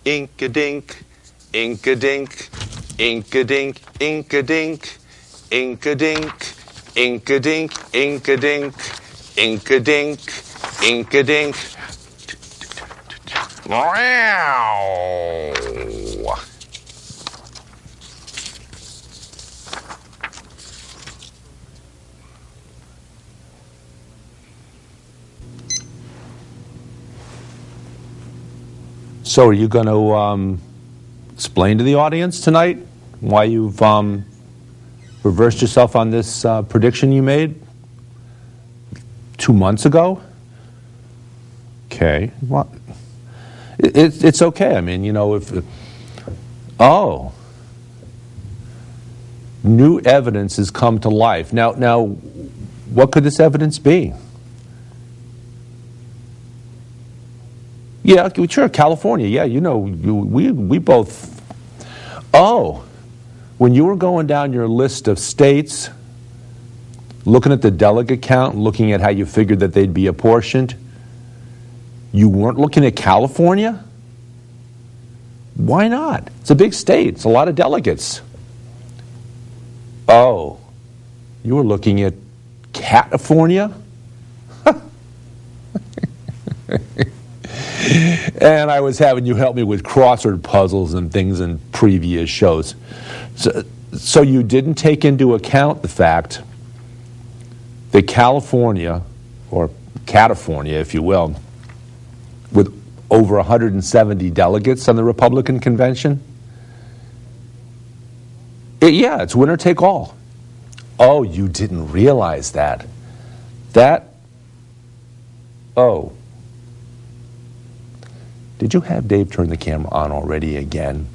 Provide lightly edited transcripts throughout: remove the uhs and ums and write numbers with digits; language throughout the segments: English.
Ink-a-dink, ink-a-dink, ink-a-dink, ink-a-dink, ink-a-dink, ink-a-dink, ink-a-dink, ink-a-dink, ink-a-dink. Wow! So are you going to explain to the audience tonight why you've reversed yourself on this prediction you made 2 months ago? Okay. Well, it's okay. I mean, you know, if... new evidence has come to life. Now, what could this evidence be? Yeah, sure, California. Yeah, you know, we both... Oh, when you were going down your list of states, looking at the delegate count, looking at how you figured that they'd be apportioned, you weren't looking at California? Why not? It's a big state. It's a lot of delegates. Oh, you were looking at California? And I was having you help me with crossword puzzles and things in previous shows. So you didn't take into account the fact that California, or California, if you will, with over 170 delegates on the Republican convention, it's winner take all. Oh, you didn't realize that. Did you have Dave turn the camera on already again?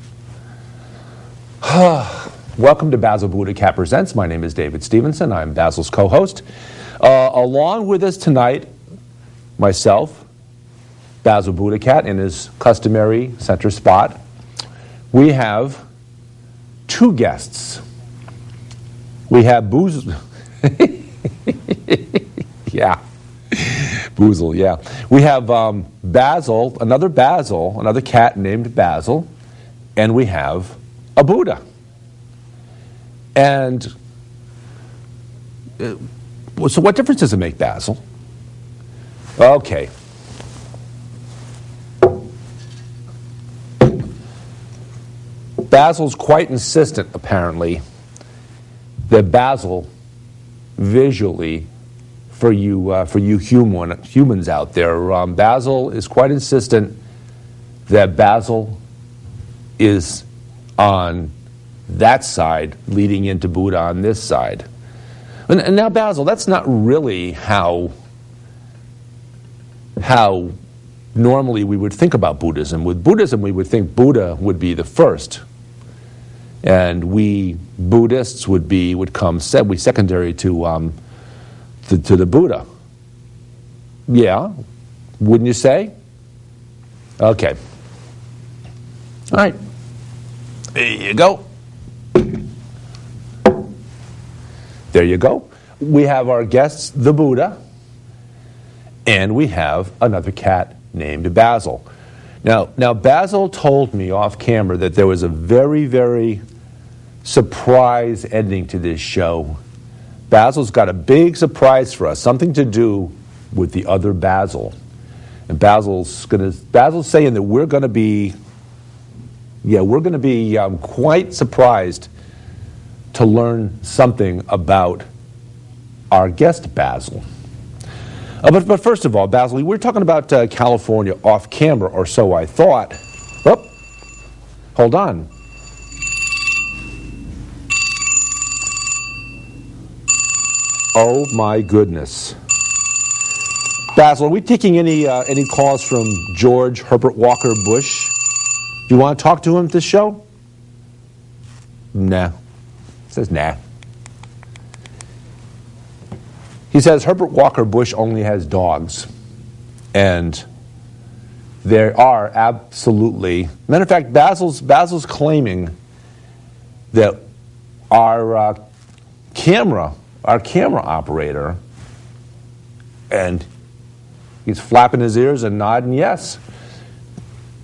Welcome to Basil BuddhaCat Presents. My name is David Stevenson. I'm Basil's co-host. Along with us tonight, myself, Basil BuddhaCat, in his customary center spot, we have two guests. We have Boozle. Yeah. Boozle, yeah. We have Basil, another cat named Basil, and we have a Buddha. And so what difference does it make, Basil? Okay. Basil's quite insistent, apparently, that Basil visually, for you humans out there, Basil is quite insistent that Basil is on that side, leading into Buddha on this side. And now, Basil, that's not really how normally we would think about Buddhism. With Buddhism, we would think Buddha would be the first, and we Buddhists would come secondary to the Buddha. Yeah, wouldn't you say? Okay. All right. There you go. There you go. We have our guests, the Buddha, and we have another cat named Basil. Now Basil told me off camera that there was a very, very surprise ending to this show. Basil's got a big surprise for us, something to do with the other Basil. And Basil's saying that we're going to be quite surprised to learn something about our guest Basil. But first of all, Basil, we were talking about California off camera, or so I thought. Oh, hold on. Oh my goodness. Basil, are we taking any calls from George Herbert Walker Bush? Do you want to talk to him at this show? Nah. He says nah. He says Herbert Walker Bush only has dogs. And there are absolutely... Matter of fact, Basil's claiming that our camera operator, and he's flapping his ears and nodding yes.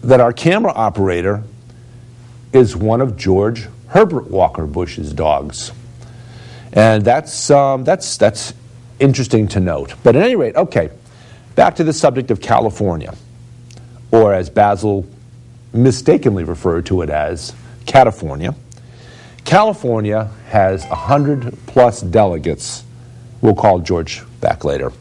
that our camera operator is one of George Herbert Walker Bush's dogs. And that's interesting to note. But at any rate, okay, back to the subject of California, or as Basil mistakenly referred to it as, California. California has 100+ delegates. We'll call George back later.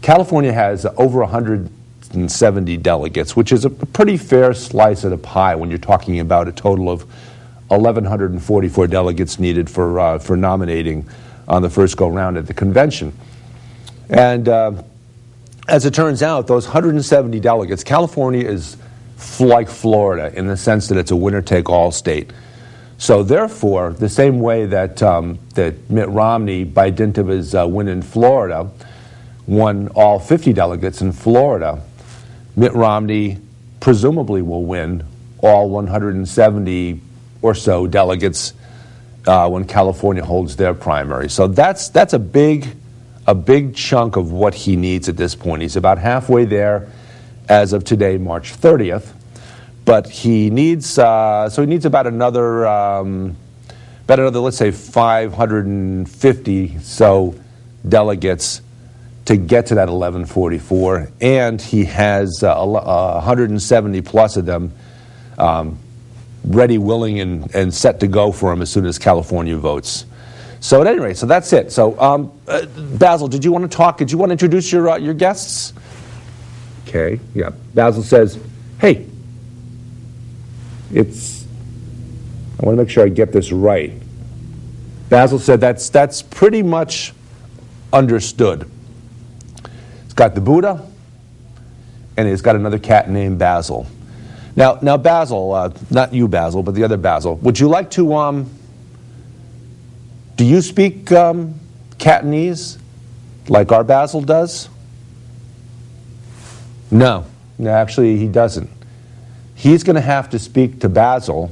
California has over 170 delegates, which is a pretty fair slice of the pie when you're talking about a total of 1,144 delegates needed for nominating on the first go-round at the convention. And as it turns out, those 170 delegates, California is like Florida in the sense that it's a winner-take-all state. So therefore, the same way that Mitt Romney, by dint of his win in Florida, won all 50 delegates in Florida, Mitt Romney presumably will win all 170 or so delegates when California holds their primary. So that's a big chunk of what he needs at this point. He's about halfway there as of today, March 30th. But he needs about another let's say 550 so delegates to get to that 1144, and he has 170 plus of them ready, willing, and set to go for him as soon as California votes. So at any rate, so that's it. So Basil, did you want to talk? Did you want to introduce your guests? Okay, yeah. Basil says, hey, I want to make sure I get this right. Basil said that's pretty much understood. He's got the Buddha, and he's got another cat named Basil. Now Basil, not you Basil, but the other Basil, would you like to, do you speak Catanese like our Basil does? No, actually he doesn't. He's going to have to speak to Basil,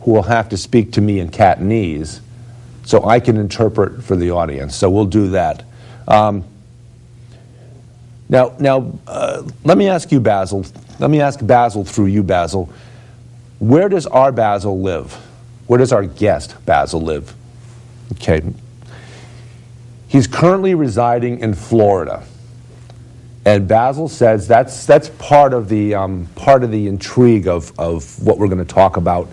who will have to speak to me in Catanese, so I can interpret for the audience. So we'll do that. Now, let me ask you, Basil. Let me ask Basil through you, Basil. Where does our Basil live? Where does our guest Basil live? Okay. He's currently residing in Florida. And Basil says that's part of the intrigue of what we're going to talk about,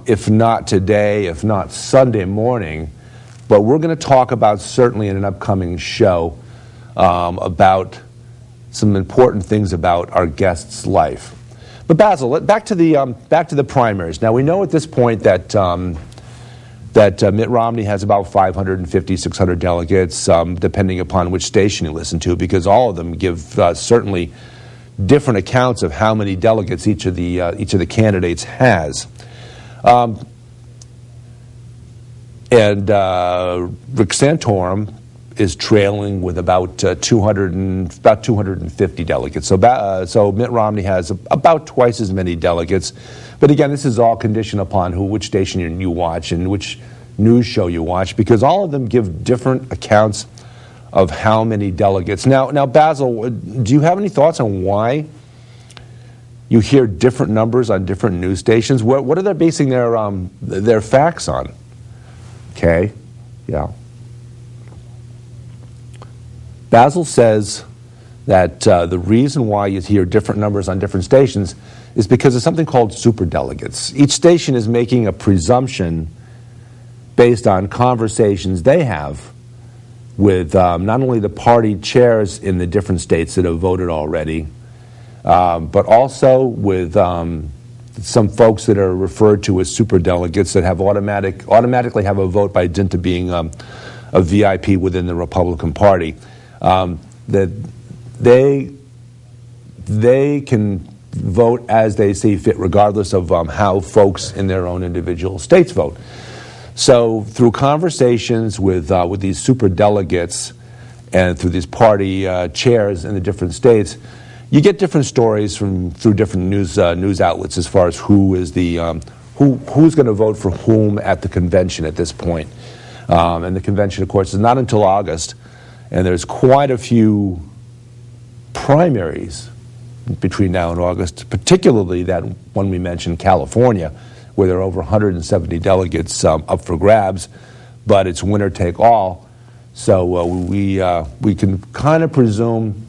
if not today, if not Sunday morning, but we're going to talk about certainly in an upcoming show about some important things about our guest's life. But Basil, back to the primaries. Now we know at this point that Mitt Romney has about 550, 600 delegates, depending upon which station you listen to, because all of them give certainly different accounts of how many delegates each of the candidates has. And Rick Santorum is trailing with about 250 delegates. So Mitt Romney has about twice as many delegates. But again, this is all conditioned upon which station you watch and which news show you watch, because all of them give different accounts of how many delegates. Now, Basil, do you have any thoughts on why you hear different numbers on different news stations? What are they basing their facts on? Okay, yeah. Basil says that the reason why you hear different numbers on different stations is because of something called superdelegates. Each station is making a presumption based on conversations they have with not only the party chairs in the different states that have voted already, but also with some folks that are referred to as superdelegates that have automatically have a vote by dint of being a VIP within the Republican Party. That they can vote as they see fit, regardless of how folks in their own individual states vote. So through conversations with these super-delegates and through these party chairs in the different states, you get different stories through different news outlets as far as who's going to vote for whom at the convention at this point. And the convention, of course, is not until August, and there's quite a few primaries between now and August, particularly that one we mentioned, California, where there are over 170 delegates up for grabs, but it's winner take all. So we can kind of presume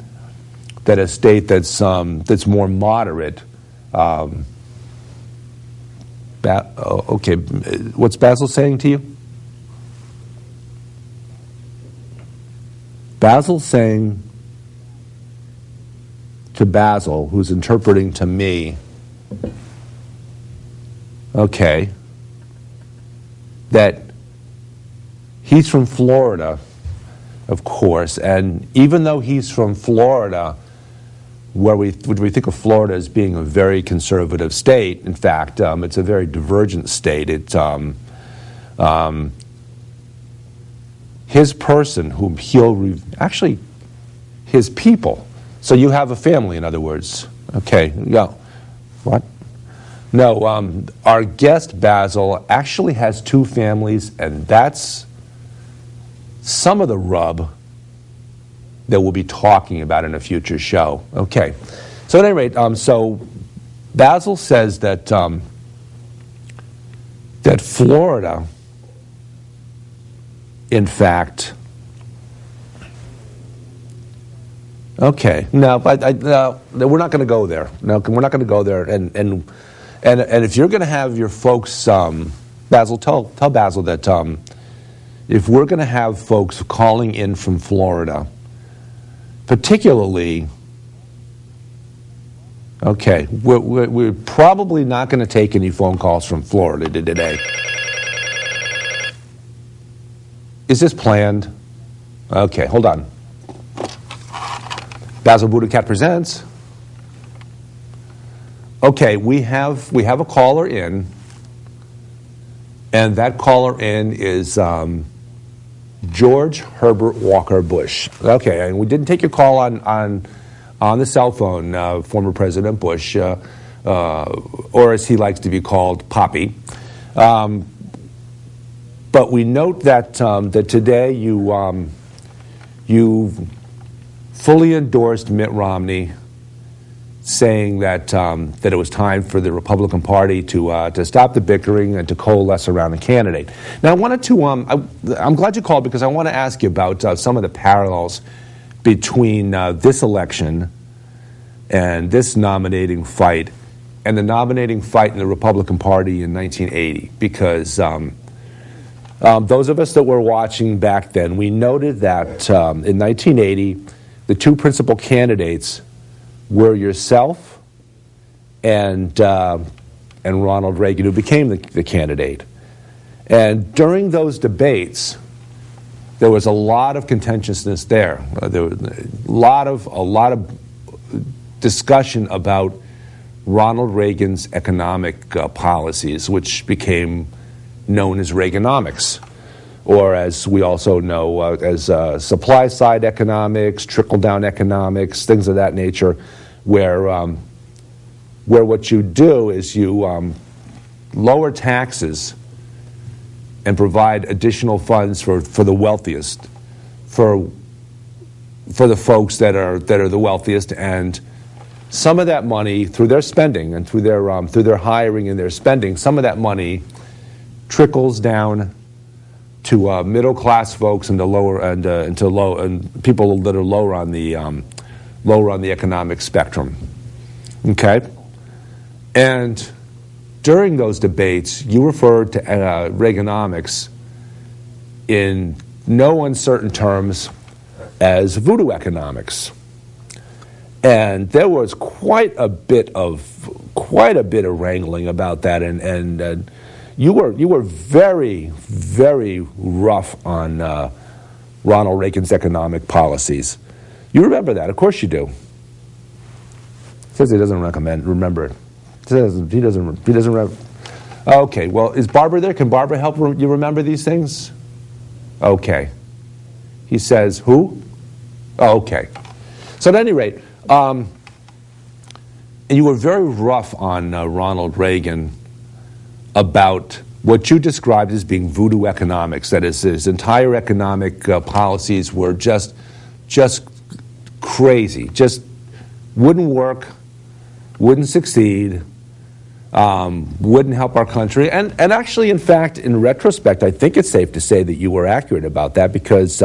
that a state that's more moderate. Okay, what's Basil saying to you? Basil's saying to Basil, who's interpreting to me, okay, that he's from Florida, of course, and even though he's from Florida, where we think of Florida as being a very conservative state, in fact, it's a very divergent state. It's his person, whom actually, his people. So you have a family, in other words. Okay, no. What? No, our guest, Basil, actually has two families, and that's some of the rub that we'll be talking about in a future show. Okay, so at any rate, so Basil says that that Florida, in fact, okay, no, we're not going to go there. No, we're not going to go there. And if you're going to have your folks, Basil, tell Basil that if we're going to have folks calling in from Florida, particularly, okay, we're probably not going to take any phone calls from Florida today. Is this planned? Okay, hold on. Basil BuddhaCat presents. Okay, we have a caller in, and that caller in is George Herbert Walker Bush. Okay, and we didn't take your call on the cell phone, former President Bush, or as he likes to be called, Poppy. But we note that today you fully endorsed Mitt Romney, saying that it was time for the Republican Party to stop the bickering and to coalesce around a candidate. Now, I wanted to I'm glad you called, because I want to ask you about some of the parallels between this election and this nominating fight and the nominating fight in the Republican Party in 1980, because those of us that were watching back then, we noted that in 1980, the two principal candidates were yourself and Ronald Reagan, who became the candidate. And during those debates, there was a lot of contentiousness there. There was a lot of discussion about Ronald Reagan's economic policies, which became known as Reaganomics, or as we also know as supply-side economics, trickle-down economics, things of that nature, where what you do is you lower taxes and provide additional funds for the wealthiest, for the folks that are the wealthiest, and some of that money, through their spending and through their hiring and their spending, some of that money trickles down to middle class folks and to lower and people that are lower on the economic spectrum. Okay, and during those debates, you referred to Reaganomics in no uncertain terms as voodoo economics, and there was quite a bit of wrangling about that, and you were very, very rough on Ronald Reagan's economic policies. You remember that, of course you do. He says he doesn't remember it. He doesn't. Okay, well, is Barbara there? Can Barbara help you remember these things? Okay. He says, who? Oh, okay. So at any rate, and you were very rough on Ronald Reagan about what you described as being voodoo economics. That is, his entire economic policies were just crazy, just wouldn't work, wouldn't succeed, wouldn't help our country. And actually, in fact, in retrospect, I think it's safe to say that you were accurate about that, because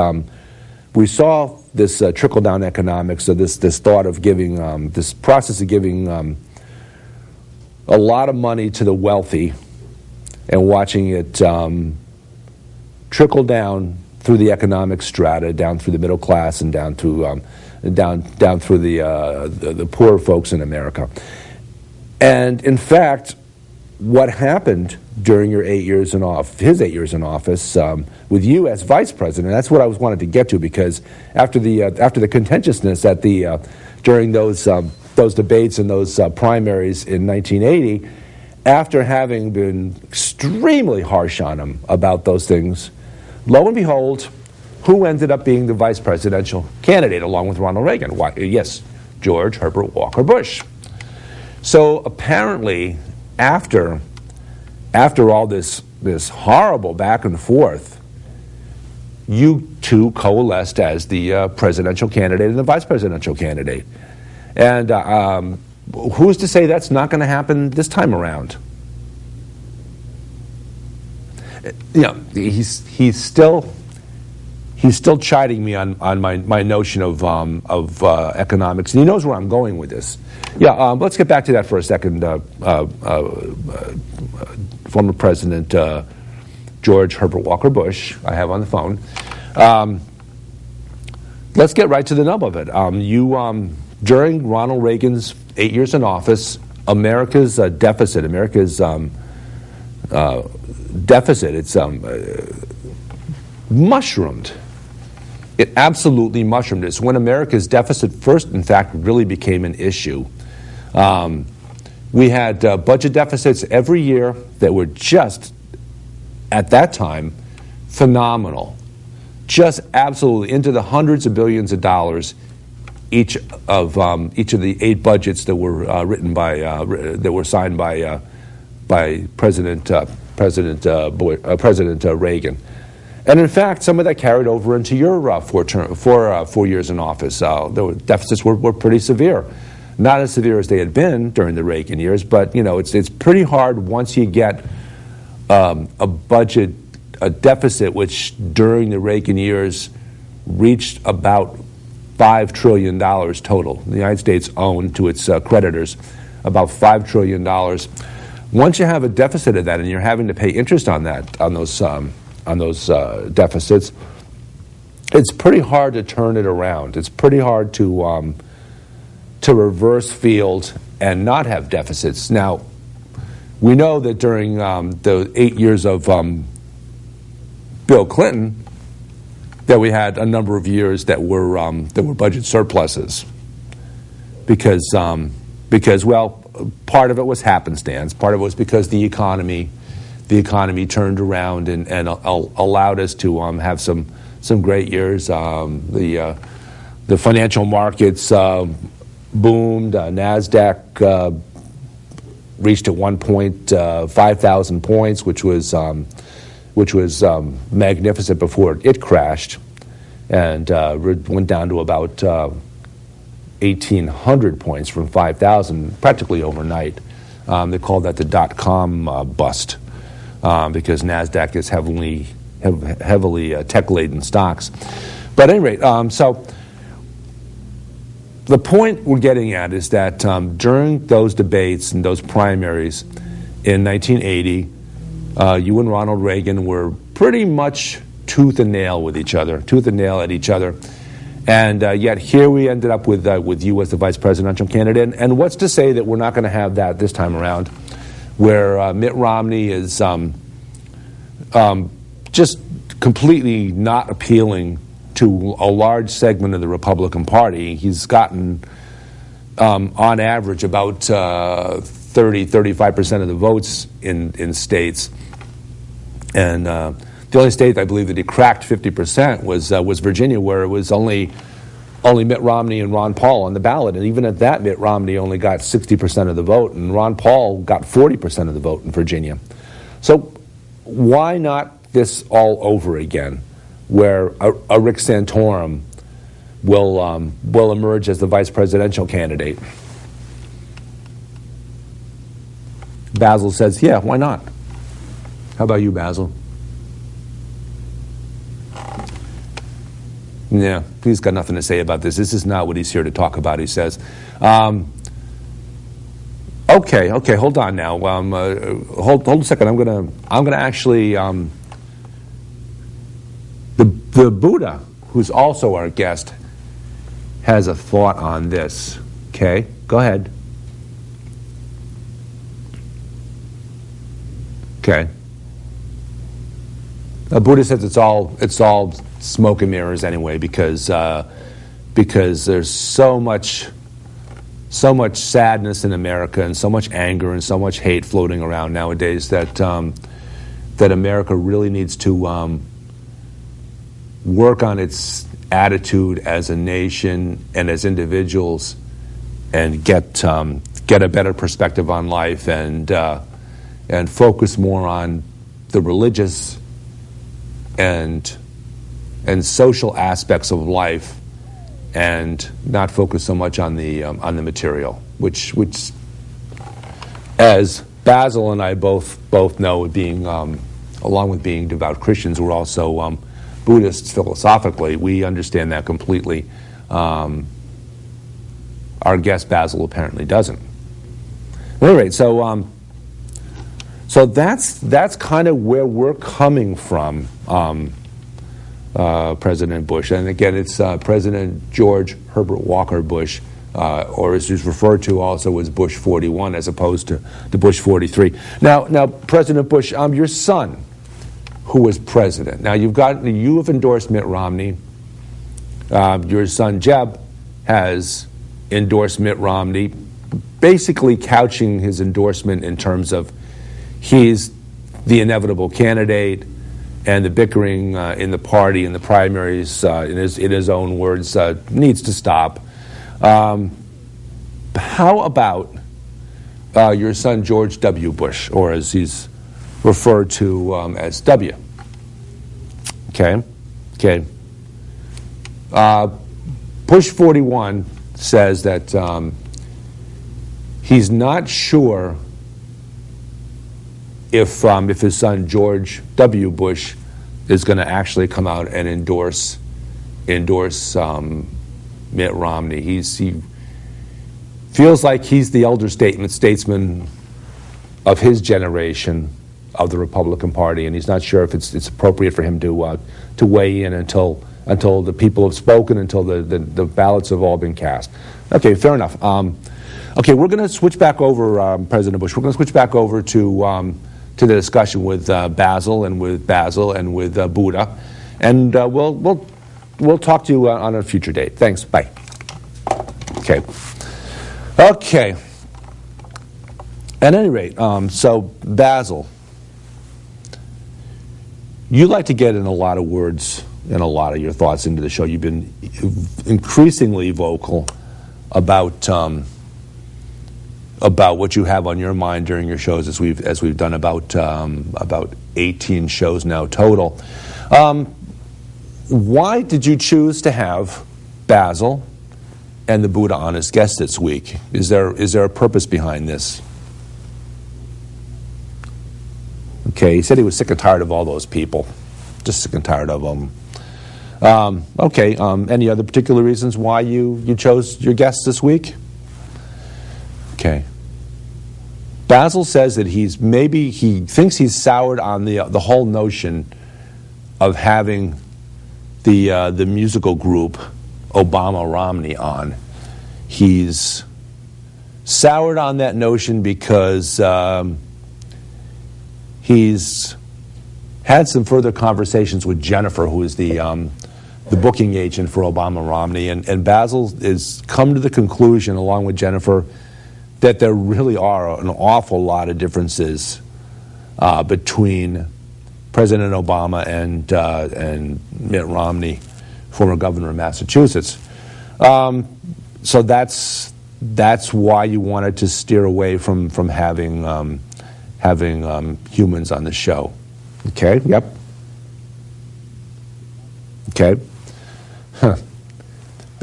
we saw this trickle-down economics, so this thought of giving, this process of giving a lot of money to the wealthy and watching it trickle down through the economic strata, down through the middle class, and down to down through the poorer folks in America. And in fact, what happened during your 8 years in office, his 8 years in office, with you as vice president, that's what I wanted to get to, because after the contentiousness at during those debates and those primaries in 1980, after having been extremely harsh on him about those things, lo and behold, who ended up being the vice presidential candidate along with Ronald Reagan? Why, yes, George Herbert Walker Bush. So apparently, after all this horrible back and forth, you two coalesced as the presidential candidate and the vice presidential candidate. And who's to say that's not going to happen this time around? You know, he's still chiding me on my notion of economics, and he knows where I'm going with this. Yeah, let's get back to that for a second. Former President George Herbert Walker Bush, I have on the phone. Let's get right to the nub of it. During Ronald Reagan's 8 years in office, America's deficit, it's mushroomed. It absolutely mushroomed. It's when America's deficit first, in fact, really became an issue. We had budget deficits every year that were just, at that time, phenomenal. Just absolutely into the hundreds of billions of dollars. Each of the 8 budgets that were written by that were signed by President Reagan, and in fact, some of that carried over into your 4 years in office. The deficits were pretty severe, not as severe as they had been during the Reagan years, but you know it's pretty hard once you get a deficit which during the Reagan years reached about $5 trillion total. The United States owned to its creditors about $5 trillion. Once you have a deficit of that, and you're having to pay interest on that, on those deficits, it's pretty hard to turn it around. It's pretty hard to reverse field and not have deficits. Now, we know that during the 8 years of Bill Clinton, that we had a number of years that were budget surpluses, because well, part of it was happenstance, part of it was because the economy turned around and allowed us to have some great years. The financial markets boomed. NASDAQ reached at one point 5,000 points, which was magnificent before it crashed, and went down to about 1,800 points from 5,000 practically overnight. They called that the dot-com bust, because NASDAQ is heavily tech-laden stocks. But at any rate, so the point we're getting at is that during those debates and those primaries in 1980, you and Ronald Reagan were pretty much tooth and nail at each other, and yet here we ended up with you as the vice presidential candidate. And what's to say that we're not going to have that this time around, where Mitt Romney is just completely not appealing to a large segment of the Republican Party. He's gotten, on average, about 30-35% of the votes in states. And the only state I believe that he cracked 50% was Virginia, where it was only Mitt Romney and Ron Paul on the ballot. And even at that, Mitt Romney only got 60% of the vote, and Ron Paul got 40% of the vote in Virginia. So why not this all over again, where a Rick Santorum will emerge as the vice presidential candidate. Basil says, yeah, why not? How about you, Basil? Yeah, he's got nothing to say about this. This is not what he's here to talk about, he says. Okay, hold on now. Hold a second. I'm gonna actually the Buddha, who's also our guest, has a thought on this. Okay, go ahead. Okay. The Buddha says it's all smoke and mirrors anyway, because there's so much sadness in America and so much anger and so much hate floating around nowadays that America really needs to work on its attitude as a nation and as individuals, and get a better perspective on life, and focus more on the religious and social aspects of life, and not focus so much on the material, which as Basil and I both know, being along with being devout Christians, we're also Buddhists philosophically. We understand that completely. Our guest Basil apparently doesn't. At any rate, so that's kind of where we're coming from, President Bush. And again, it's President George Herbert Walker Bush, or as he's referred to also as Bush 41, as opposed to Bush 43. Now, President Bush, your son, who was president. Now, you have endorsed Mitt Romney. Your son Jeb has endorsed Mitt Romney, basically couching his endorsement in terms of he's the inevitable candidate, and the bickering in the party, in the primaries, in his own words, needs to stop. How about your son George W. Bush, or as he's referred to as W? Okay. Bush 41 says that he's not sure if his son George W. Bush is going to actually come out and endorse Mitt Romney. He feels like he's the elder statesman of his generation of the Republican Party, and he's not sure if it's appropriate for him to weigh in until the people have spoken, until the ballots have all been cast. Okay, fair enough. Okay, we're going to switch back over, President Bush. We're going to switch back over to the discussion with Basil and with Buddha, and we'll talk to you on a future date. Thanks. Bye. Okay. At any rate, so Basil, you like to get in a lot of words and a lot of your thoughts into the show. You've been increasingly vocal about what you have on your mind during your shows, as we've done about 18 shows now total. Why did you choose to have Basil and the Buddha on as guests this week? Is there a purpose behind this? Okay, he said he was sick and tired of all those people. Just sick and tired of them. Any other particular reasons why you chose your guests this week? Okay. Basil says that he thinks he's soured on the whole notion of having the musical group Obama Romney on. He's soured on that notion because he's had some further conversations with Jennifer, who is the booking agent for Obama Romney, and Basil has come to the conclusion, along with Jennifer, that there really are an awful lot of differences between President Obama and Mitt Romney, former governor of Massachusetts. So that's why you wanted to steer away from having humans on the show. Okay. Yep. Okay.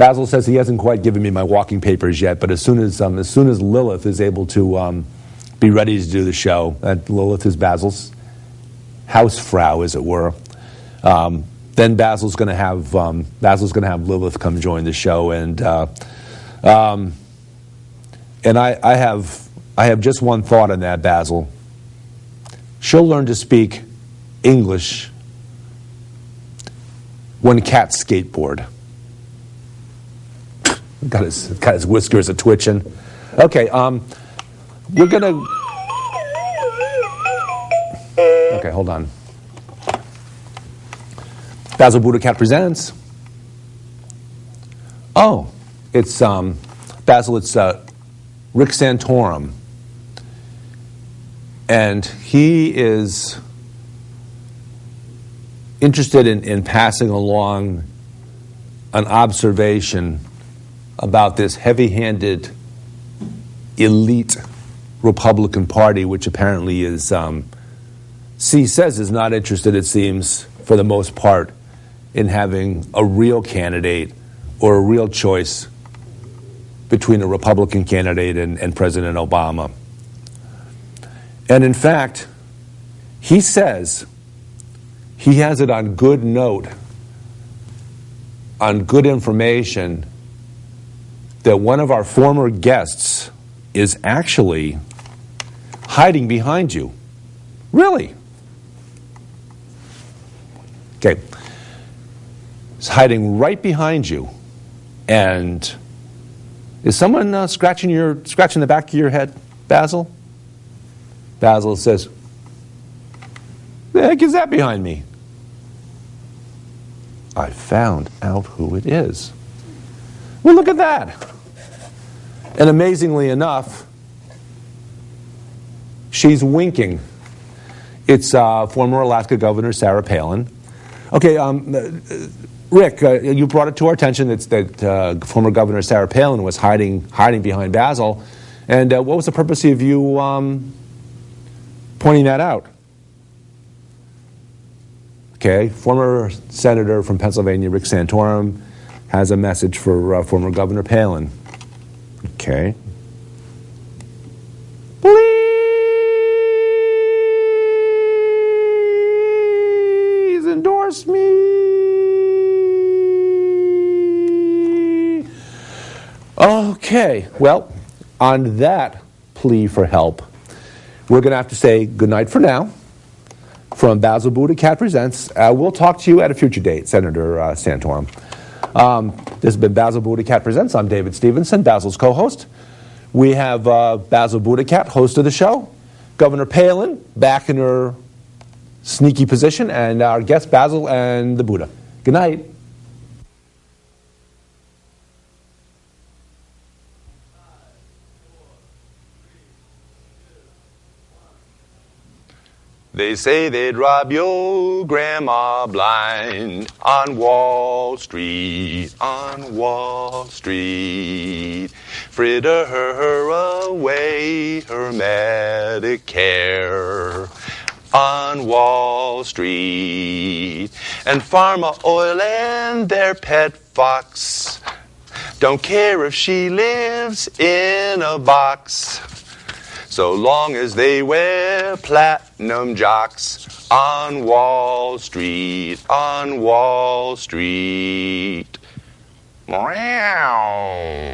Basil says he hasn't quite given me my walking papers yet, but as soon as Lilith is able to be ready to do the show, Lilith is Basil's housefrau, as it were. Then Basil's going to have Lilith come join the show, and I have just one thought on that, Basil. She'll learn to speak English when cats skateboard. Got his whiskers a twitching. Okay, we're gonna. Okay, hold on. Basil BuddhaCat presents. Oh, it's Basil. It's Rick Santorum, and he is interested in passing along an observation about this heavy-handed elite Republican Party, which apparently is, C says is not interested, it seems, for the most part, in having a real candidate or a real choice between a Republican candidate and President Obama. And in fact, he says he has it on good note, on good information, that one of our former guests is actually hiding behind you. Really? Okay. He's hiding right behind you. And is someone scratching the back of your head, Basil? Basil says, "The heck is that behind me?" I found out who it is. Well, look at that. And amazingly enough, she's winking. It's former Alaska Governor Sarah Palin. Okay, Rick, you brought it to our attention that former Governor Sarah Palin was hiding behind Basil. And what was the purpose of you pointing that out? Okay, former Senator from Pennsylvania, Rick Santorum, has a message for former Governor Palin. Okay. Please endorse me. Okay, well, on that plea for help, we're going to have to say goodnight for now. From Basil BuddhaCat Presents, we'll talk to you at a future date, Senator Santorum. This has been Basil BuddhaCat Presents. I'm David Stevenson, Basil's co-host. We have Basil BuddhaCat, host of the show, Governor Palin, back in her sneaky position, and our guests, Basil and the Buddha. Good night. They say they'd rob your grandma blind on Wall Street, on Wall Street. Fritter her away her Medicare on Wall Street. And Pharma Oil and their pet fox don't care if she lives in a box, so long as they wear platinum jocks on Wall Street, on Wall Street. Meow.